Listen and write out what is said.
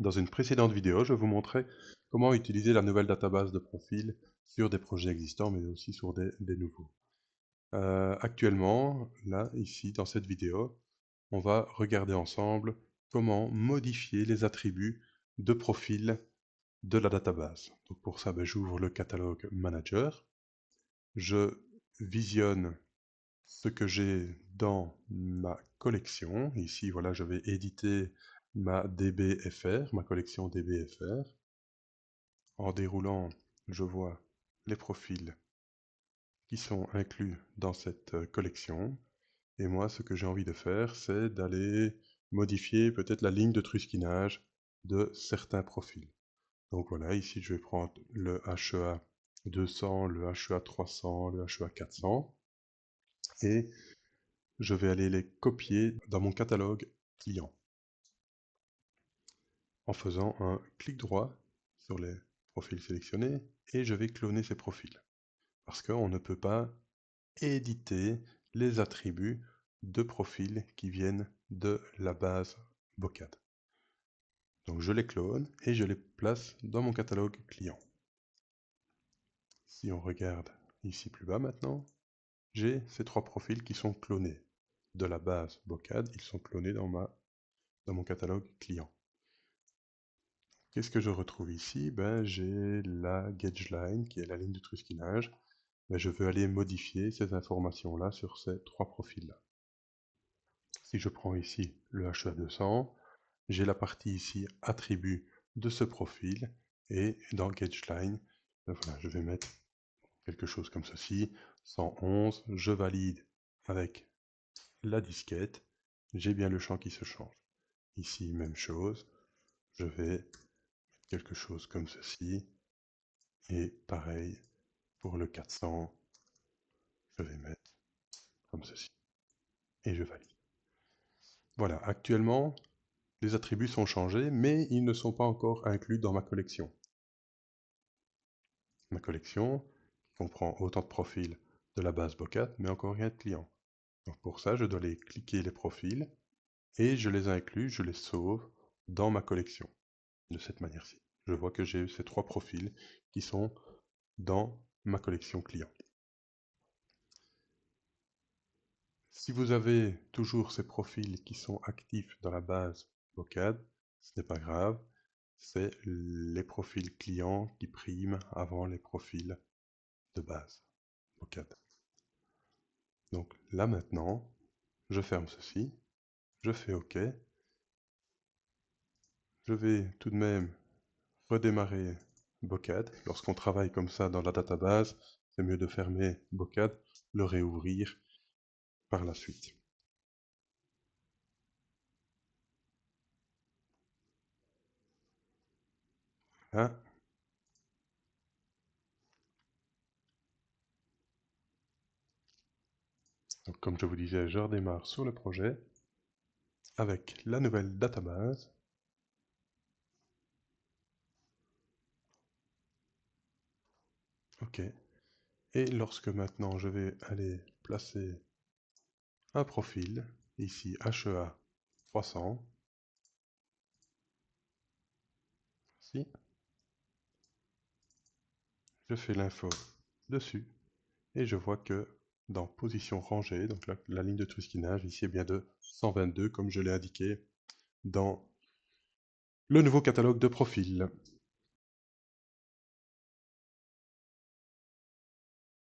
Dans une précédente vidéo, je vous montrais comment utiliser la nouvelle database de profil sur des projets existants, mais aussi sur des nouveaux. Actuellement, là, ici, dans cette vidéo, on va regarder ensemble comment modifier les attributs de profil de la database. Donc pour ça, j'ouvre le catalogue Manager, je visionne ce que j'ai dans ma collection. Ici, voilà, je vais éditer ma DBFR, ma collection DBFR. En déroulant, je vois les profils qui sont inclus dans cette collection. Et moi, ce que j'ai envie de faire, c'est d'aller modifier peut-être la ligne de truskinage de certains profils. Donc voilà, ici je vais prendre le HEA 200, le HEA 300, le HEA 400 et je vais aller les copier dans mon catalogue client en faisant un clic droit sur les profils sélectionnés et je vais cloner ces profils. Parce qu'on ne peut pas éditer les attributs de profils qui viennent de la base Bocad. Donc je les clone et je les place dans mon catalogue client. Si on regarde ici plus bas maintenant, j'ai ces trois profils qui sont clonés. De la base Bocad, ils sont clonés dans mon catalogue client. Qu'est-ce que je retrouve ici? J'ai la gauge line qui est la ligne de truskinage. Je veux aller modifier ces informations-là sur ces trois profils-là. Si je prends ici le HEA200, j'ai la partie ici attribut de ce profil et dans GaugeLine, voilà, je vais mettre quelque chose comme ceci, 111, je valide avec la disquette, j'ai bien le champ qui se change. Ici, même chose, je vais mettre quelque chose comme ceci et pareil pour le 400, je vais mettre comme ceci et je valide. Voilà, actuellement, les attributs sont changés, mais ils ne sont pas encore inclus dans ma collection. Ma collection qui comprend autant de profils de la base Bocad, mais encore rien de client. Donc pour ça, je dois aller cliquer les profils et je les inclus, je les sauve dans ma collection. De cette manière-ci. Je vois que j'ai ces trois profils qui sont dans ma collection client. Si vous avez toujours ces profils qui sont actifs dans la base Bocad, ce n'est pas grave, c'est les profils clients qui priment avant les profils de base Bocad. Donc là maintenant, je ferme ceci, je fais OK, je vais tout de même redémarrer Bocad. Lorsqu'on travaille comme ça dans la database, c'est mieux de fermer Bocad, le réouvrir par la suite. Hein. Donc, comme je vous disais, je redémarre sur le projet avec la nouvelle database. OK. Et lorsque maintenant je vais aller placer un profil, ici HEA 300, ici, je fais l'info dessus et je vois que dans position rangée, donc la ligne de truskinage ici est bien de 122 comme je l'ai indiqué dans le nouveau catalogue de profils.